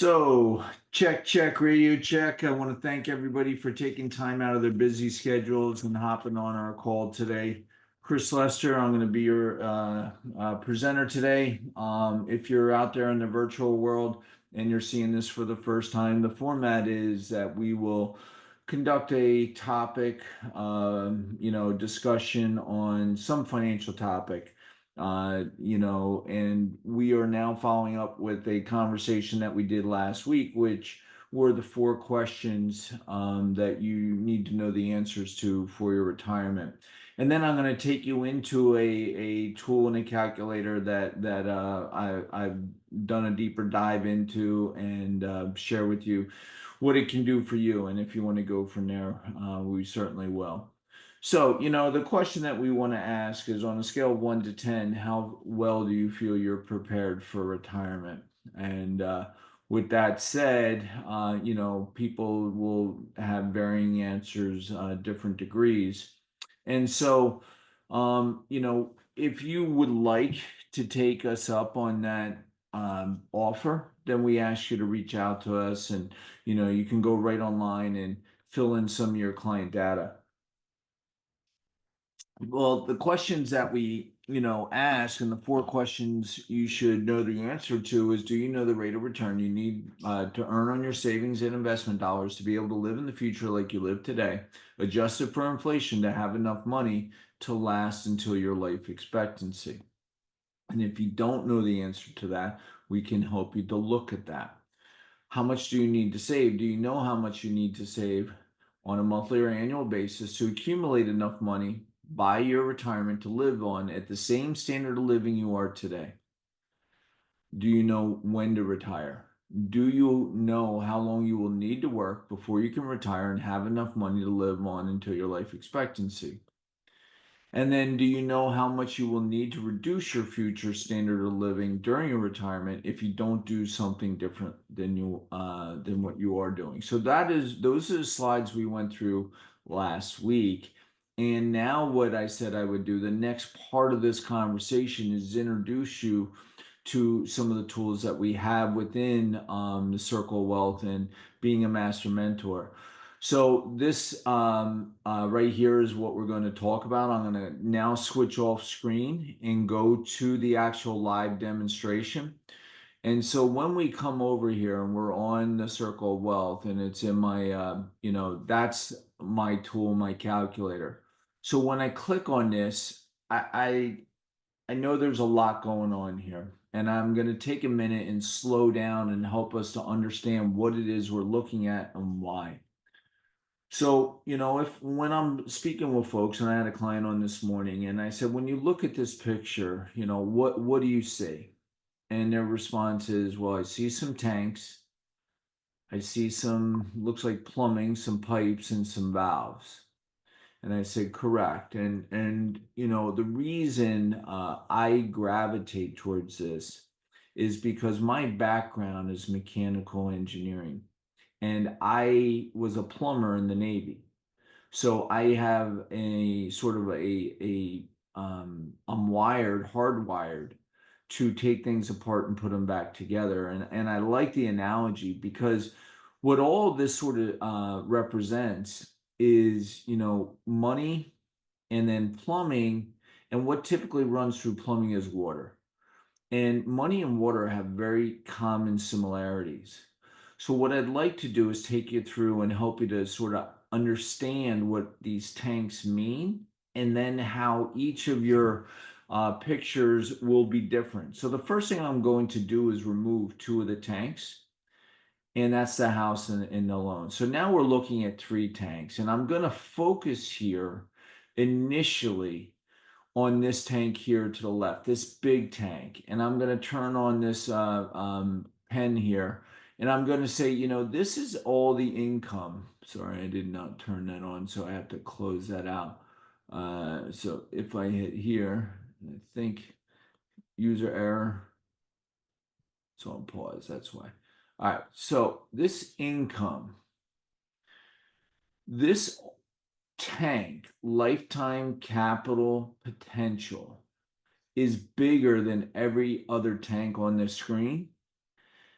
So, check, radio check. I want to thank everybody for taking time out of their busy schedules and hopping on our call today. Chris Lester, I'm going to be your presenter today. If you're out there in the virtual world and you're seeing this for the first time, the format is that we will conduct a topic, discussion on some financial topic. And we are now following up with a conversation that we did last week, which were the four questions that you need to know the answers to for your retirement. And then I'm going to take you into a tool and a calculator that I've done a deeper dive into and share with you what it can do for you. And if you want to go from there, we certainly will. So, the question that we want to ask is on a scale of 1 to 10, how well do you feel you're prepared for retirement? And with that said, people will have varying answers, different degrees. And so, if you would like to take us up on that offer, then we ask you to reach out to us and, you can go right online and fill in some of your client data. Well, the questions that we, ask and the four questions you should know the answer to is, do you know the rate of return you need to earn on your savings and investment dollars to be able to live in the future like you live today, adjusted for inflation to have enough money to last until your life expectancy? And if you don't know the answer to that, we can help you to look at that. How much do you need to save? Do you know how much you need to save on a monthly or annual basis to accumulate enough money by your retirement to live on at the same standard of living you are today? Do you know when to retire? Do you know how long you will need to work before you can retire and have enough money to live on until your life expectancy? And then, do you know how much you will need to reduce your future standard of living during your retirement if you don't do something different than what you are doing? So those are the slides we went through last week. And now what I said I would do, the next part of this conversation is introduce you to some of the tools that we have within the Circle of Wealth and being a master mentor. So this right here is what we're going to talk about. I'm going to now switch off screen and go to the actual live demonstration. And so when we come over here and we're on the Circle of Wealth and it's in my, that's my tool, my calculator. So when I click on this, I know there's a lot going on here. And I'm going to take a minute and slow down and help us to understand what it is we're looking at and why. So, if when I'm speaking with folks, and I had a client on this morning, and I said, when you look at this picture, what do you see? And their response is, well, I see some tanks, I see some, looks like plumbing, some pipes, and some valves. And I said, correct. And the reason I gravitate towards this is because my background is mechanical engineering, and I was a plumber in the Navy. So I have a sort of I'm hardwired to take things apart and put them back together. And I like the analogy because what all this sort of represents is, money and then plumbing. And what typically runs through plumbing is water. And money and water have very common similarities. So, what I'd like to do is take you through and help you to sort of understand what these tanks mean and then how each of your pictures will be different. So, the first thing I'm going to do is remove two of the tanks, and that's the house and the loan. So, now we're looking at three tanks, and I'm going to focus here initially on this tank here to the left, this big tank. And I'm going to turn on this pen here. And I'm going to say, this is all the income. Sorry, I did not turn that on, so I have to close that out. So if I hit here, I think user error. So I'll pause, that's why. All right, so this income, this tank, lifetime capital potential, is bigger than every other tank on the screen.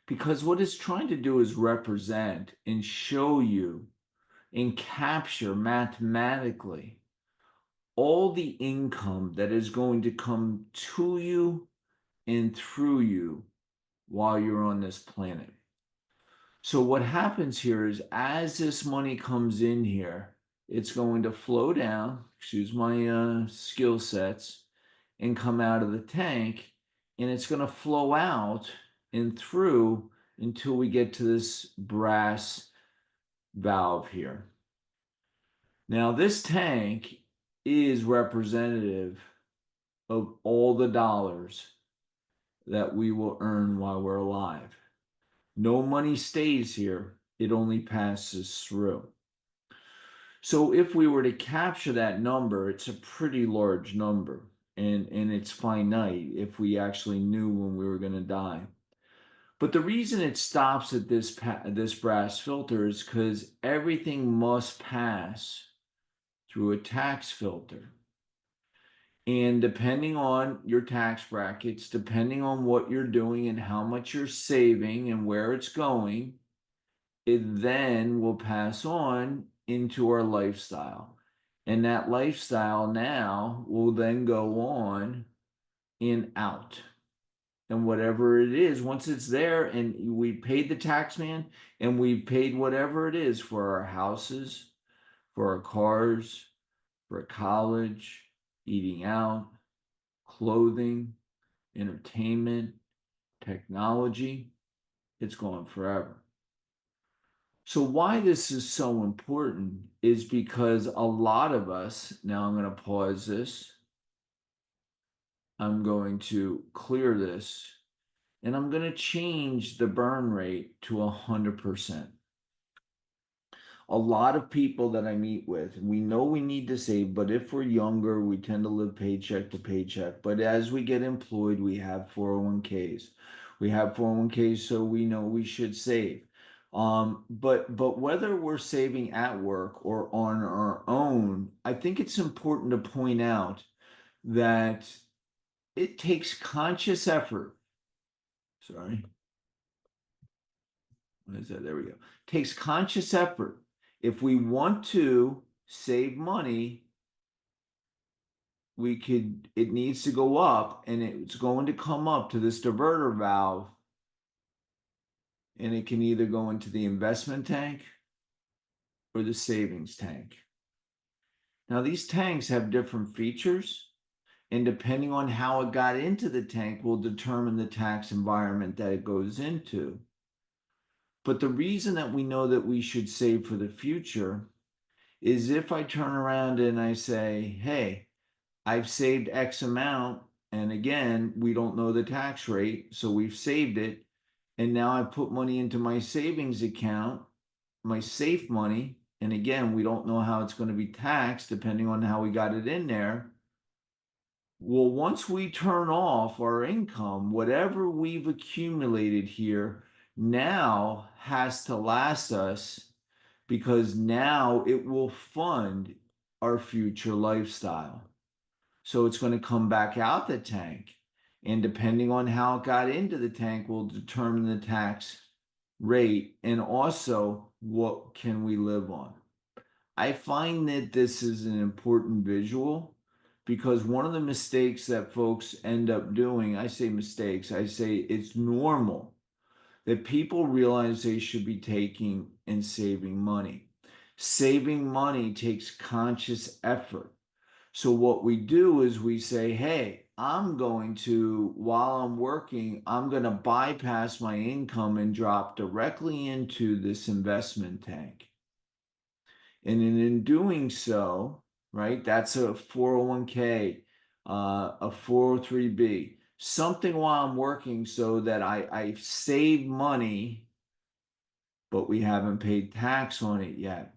because what it's trying to do is represent and show you and capture mathematically all the income that is going to come to you and through you while you're on this planet. So what happens here is as this money comes in here, it's going to flow down, excuse my skill sets, and come out of the tank, and it's going to flow out and through until we get to this brass valve here. Now, this tank is representative of all the dollars that we will earn while we're alive. No money stays here, it only passes through. So if we were to capture that number, it's a pretty large number, and it's finite if we actually knew when we were going to die. But the reason it stops at this brass filter is because everything must pass through a tax filter. And depending on your tax brackets, depending on what you're doing and how much you're saving and where it's going, it then will pass on into our lifestyle. And that lifestyle now will then go on and out. And whatever it is, once it's there and we paid the tax man and we've paid whatever it is for our houses, for our cars, for college, eating out, clothing, entertainment, technology, it's gone forever. So why this is so important is because a lot of us, now I'm going to pause this, I'm going to clear this, and I'm going to change the burn rate to 100%. A lot of people that I meet with, we know we need to save, but if we're younger, we tend to live paycheck to paycheck. But as we get employed, we have 401ks. We have 401ks, so we know we should save. But whether we're saving at work or on our own, I think it's important to point out that it takes conscious effort. Sorry. What is that? There we go. Takes conscious effort. If we want to save money, it needs to go up, and it's going to come up to this diverter valve, and it can either go into the investment tank or the savings tank. Now, these tanks have different features, and depending on how it got into the tank will determine the tax environment that it goes into. But the reason that we know that we should save for the future is if I turn around and I say, hey, I've saved X amount, and again, we don't know the tax rate, so we've saved it, and now I've put money into my savings account, my safe money, and again, we don't know how it's going to be taxed depending on how we got it in there. Well, once we turn off our income, whatever we've accumulated here now has to last us, because now it will fund our future lifestyle. So it's going to come back out the tank. And depending on how it got into the tank will determine the tax rate and also what can we live on. I find that this is an important visual because one of the mistakes that folks end up doing, I say mistakes, I say it's normal that people realize they should be taking and saving money. Saving money takes conscious effort. So what we do is we say, hey, I'm going to, while I'm working, I'm going to bypass my income and drop directly into this investment tank. And in doing so, right, that's a 401k, a 403b, something while I'm working so that I save money, but we haven't paid tax on it yet.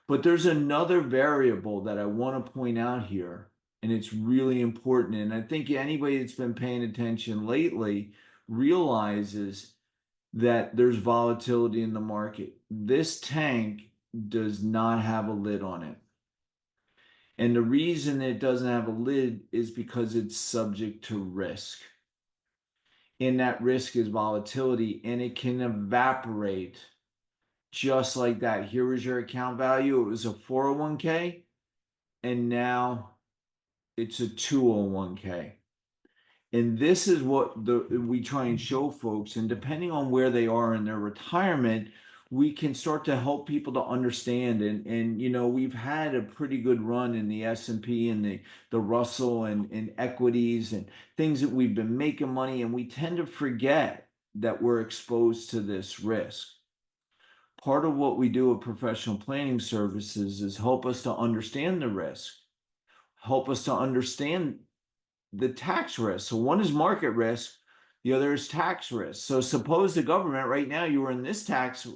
But there's another variable that I want to point out here, and it's really important. And I think anybody that's been paying attention lately realizes that there's volatility in the market. This tank does not have a lid on it. And the reason it doesn't have a lid is because it's subject to risk. And that risk is volatility, and it can evaporate just like that. Here was your account value. It was a 401k, and now it's a 201k. And this is what we try and show folks. And depending on where they are in their retirement, we can start to help people to understand. And we've had a pretty good run in the S&P and the Russell and equities and things that we've been making money. And we tend to forget that we're exposed to this risk. Part of what we do with professional planning services is help us to understand the risk, help us to understand the tax risk. So one is market risk, the other is tax risk. So suppose the government right now, you were in this tax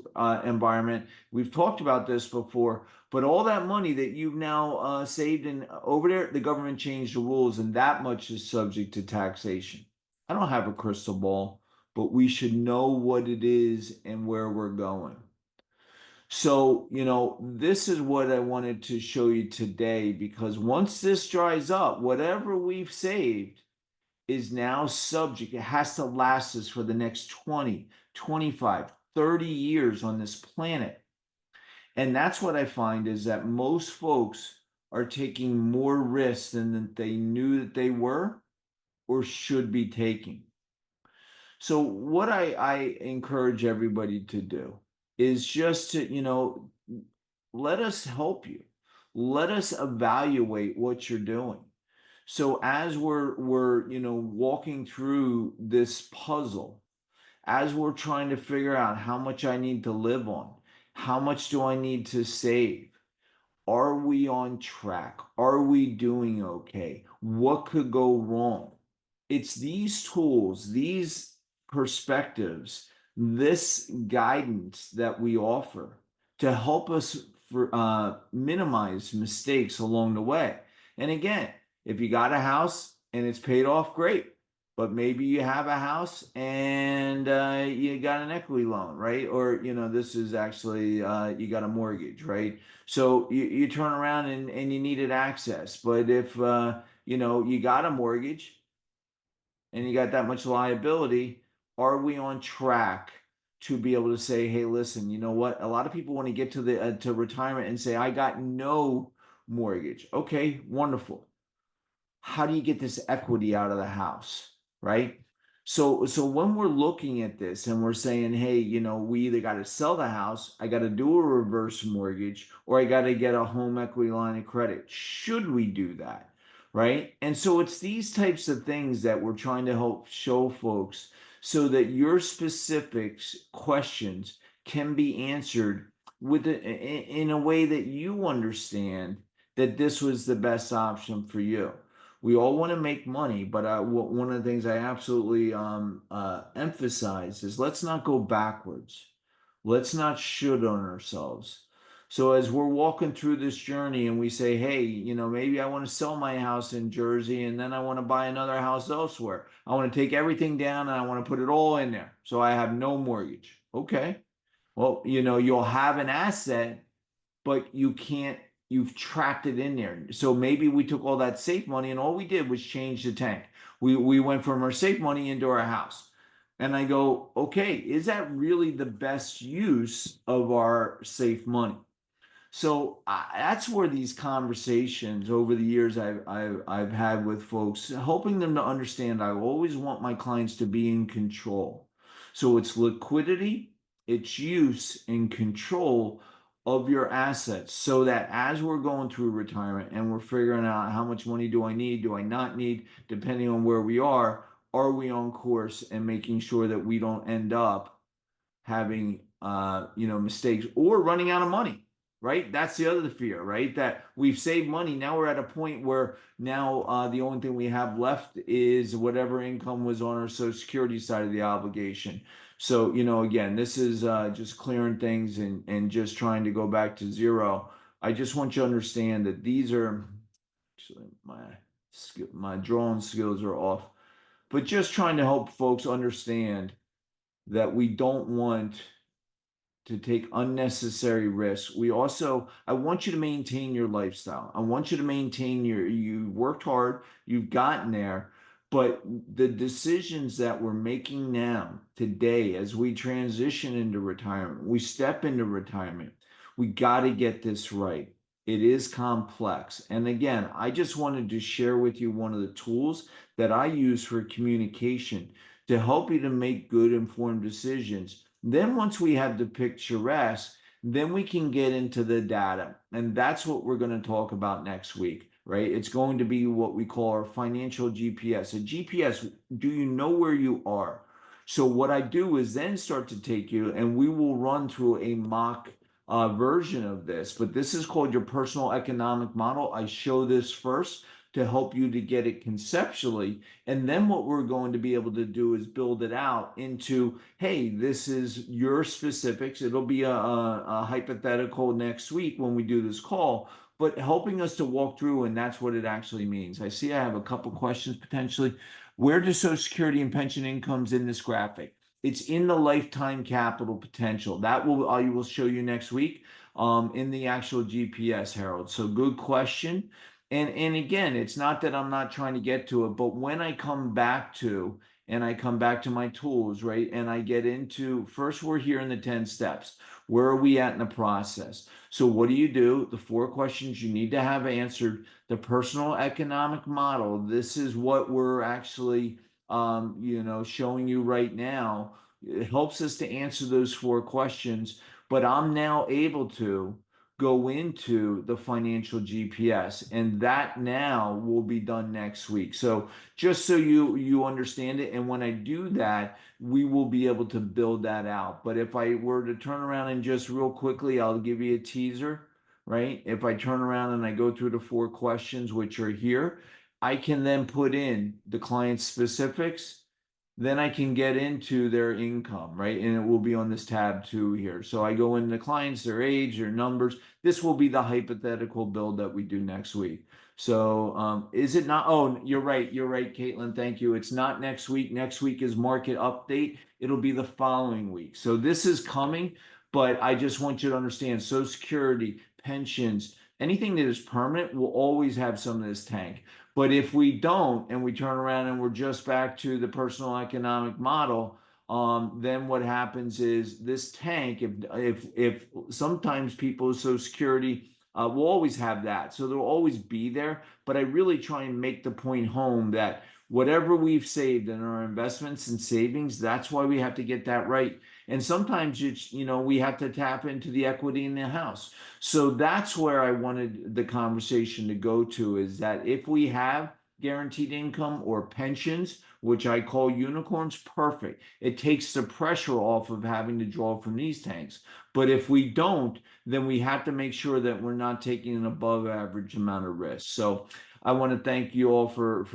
environment. We've talked about this before, but all that money that you've now saved in over there, the government changed the rules, and that much is subject to taxation. I don't have a crystal ball, but we should know what it is and where we're going. So, this is what I wanted to show you today, because once this dries up, whatever we've saved is now subject. It has to last us for the next 20, 25, 30 years on this planet. And that's what I find is that most folks are taking more risks than they knew that they were or should be taking. So what I encourage everybody to do is just to, let us help you. Let us evaluate what you're doing. So as we're walking through this puzzle, as we're trying to figure out how much I need to live on, how much do I need to save? Are we on track? Are we doing okay? What could go wrong? It's these tools, these perspectives, this guidance that we offer to help us minimize mistakes along the way. And again, if you got a house and it's paid off, great. But maybe you have a house and you got an equity loan, right? Or, this is actually, you got a mortgage, right? So you turn around and you needed access. But if, you got a mortgage and you got that much liability, are we on track to be able to say, hey, listen, you know what? A lot of people want to get to to retirement and say, I got no mortgage. Okay, wonderful. How do you get this equity out of the house, right? So when we're looking at this and we're saying, hey, we either got to sell the house, I got to do a reverse mortgage, or I got to get a home equity line of credit. Should we do that? Right? And so it's these types of things that we're trying to help show folks so that your specific questions can be answered in a way that you understand that this was the best option for you. We all want to make money, but one of the things I absolutely emphasize is let's not go backwards. Let's not should on ourselves. So as we're walking through this journey and we say, hey, maybe I want to sell my house in Jersey and then I want to buy another house elsewhere. I want to take everything down and I want to put it all in there. So I have no mortgage. Okay. Well, you'll have an asset, but you've trapped it in there. So maybe we took all that safe money and all we did was change the tank. We went from our safe money into our house. And I go, okay, is that really the best use of our safe money? So that's where these conversations over the years I've had with folks, helping them to understand I always want my clients to be in control. So it's liquidity, it's use and control of your assets, so that as we're going through retirement and we're figuring out how much money do I need, do I not need, depending on where we are we on course and making sure that we don't end up having mistakes or running out of money, right? That's the other fear, right? That we've saved money, now we're at a point where now the only thing we have left is whatever income was on our Social Security side of the obligation. So again, this is just clearing things and just trying to go back to zero. I just want you to understand that these are actually my drawing skills are off, but just trying to help folks understand that we don't want to take unnecessary risks. I want you to maintain your lifestyle. I want you to maintain you worked hard, you've gotten there, But the decisions that we're making now, today, as we transition into retirement, we step into retirement, we got to get this right. It is complex. And again, I just wanted to share with you one of the tools that I use for communication to help you to make good informed decisions. Then, once we have the picturesque, then we can get into the data. And that's what we're going to talk about next week, right? It's going to be what we call our financial GPS. A GPS, do you know where you are? So, what I do is then start to take you, and we will run through a mock version of this, but this is called your personal economic model. I show this first to help you to get it conceptually. And then what we're going to be able to do is build it out into, hey, this is your specifics. It'll be a hypothetical next week when we do this call, but helping us to walk through, and that's what it actually means. I see I have a couple questions potentially. Where do Social Security and pension incomes in this graphic? It's in the lifetime capital potential. That will I will show you next week in the actual GPS, Harold. So good question. And again, it's not that I'm not trying to get to it, but when I come back to and I come back to my tools, right? And I get into first, we're here in the 10 steps. Where are we at in the process? So, what do? The 4 questions you need to have answered. The personal economic model. This is what we're actually, showing you right now. It helps us to answer those 4 questions. But I'm now able to go into the financial GPS, and that now will be done next week. So just so you understand it, and when I do that, we will be able to build that out. But if I were to turn around and just real quickly, I'll give you a teaser, right? If I turn around and I go through the 4 questions which are here, I can then put in the client specifics, then I can get into their income, right? And it will be on this tab too here. So I go into clients, their age, their numbers. This will be the hypothetical build that we do next week. So is it not? Oh, you're right. You're right, Caitlin. Thank you. It's not next week. Next week is market update. It'll be the following week. So this is coming, but I just want you to understand Social Security, pensions, anything that is permanent will always have some of this tank. But if we don't, and we turn around and we're just back to the personal economic model, then what happens is this tank. If sometimes people's Social Security will always have that, so they'll always be there. But I really try and make the point home that whatever we've saved in our investments and savings, that's why we have to get that right. And sometimes it's we have to tap into the equity in the house. So that's where I wanted the conversation to go to, is that if we have guaranteed income or pensions, which I call unicorns, perfect. It takes the pressure off of having to draw from these tanks. But if we don't, then we have to make sure that we're not taking an above average amount of risk. So I want to thank you all for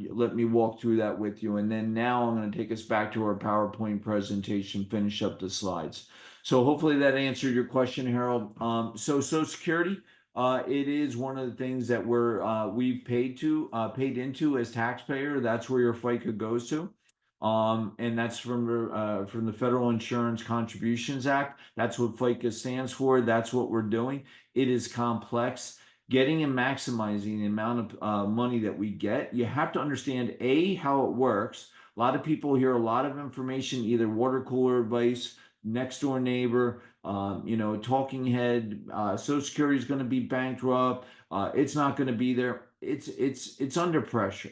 letting me walk through that with you. And then now I'm going to take us back to our PowerPoint presentation, finish up the slides. So hopefully that answered your question, Harold. So Social Security, it is one of the things that we've paid into as taxpayer. That's where your FICA goes to. And that's from the Federal Insurance Contributions Act. That's what FICA stands for. That's what we're doing. It is complex. Getting and maximizing the amount of money that we get, you have to understand how it works. A lot of people hear a lot of information, either water cooler advice, next door neighbor, talking head. Social Security is going to be bankrupt. It's not going to be there. It's under pressure,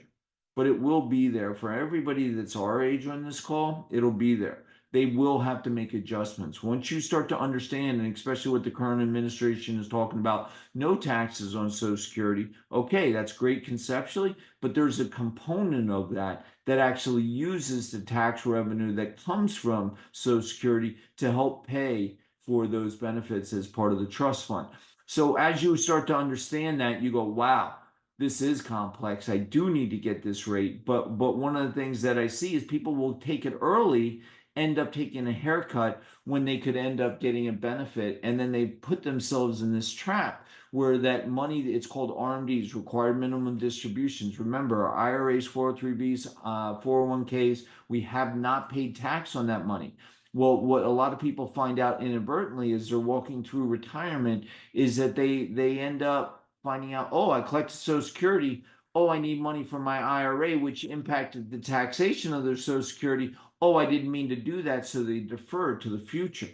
but it will be there for everybody that's our age on this call. It'll be there. They will have to make adjustments once you start to understand, and especially what the current administration is talking about. No taxes on Social Security. Okay, that's great conceptually, but there's a component of that actually uses the tax revenue that comes from Social Security to help pay for those benefits as part of the trust fund. So as you start to understand that, you go, wow, this is complex. I do need to get this rate. But one of the things that I see is people will take it early, end up taking a haircut when they could end up getting a benefit, and then they put themselves in this trap where that money, it's called RMDs, required minimum distributions. Remember, our IRAs, 403bs, 401ks, we have not paid tax on that money. Well, what a lot of people find out inadvertently as they're walking through retirement is that they end up finding out, oh, I collected Social Security. Oh, I need money for my IRA, which impacted the taxation of their Social Security. Oh, I didn't mean to do that. So they defer it to the future.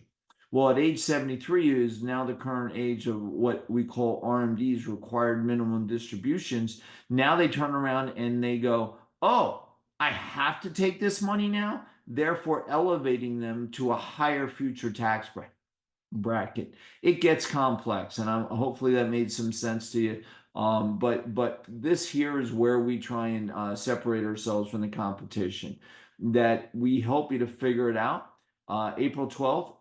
Well, at age 73 is now the current age of what we call RMDs, required minimum distributions. Now they turn around and they go, oh, I have to take this money now, therefore elevating them to a higher future tax bracket. It gets complex, and hopefully that made some sense to you. But this here is where we try and separate ourselves from the competition. That we help you to figure it out. April 12th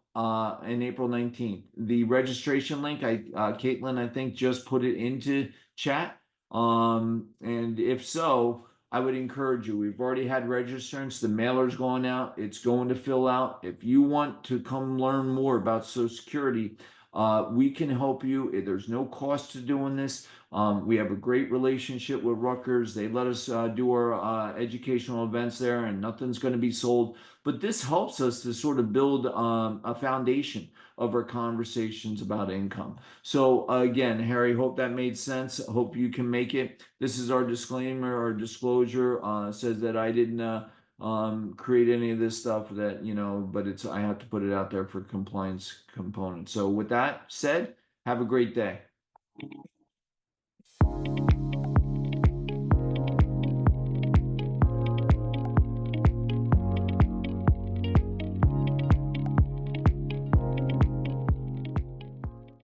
and April 19th. The registration link, Caitlin, I think just put it into chat. And if so, I would encourage you. We've already had registrants. The mailer's going out. It's going to fill out. If you want to come learn more about Social Security, we can help you. There's no cost to doing this. We have a great relationship with Rutgers. They let us do our educational events there, and nothing's going to be sold. But this helps us to sort of build a foundation of our conversations about income. So again, Harry, hope that made sense. Hope you can make it. This is our disclaimer. Our disclosure says that I didn't create any of this stuff that, but I have to put it out there for compliance components. So with that said, have a great day.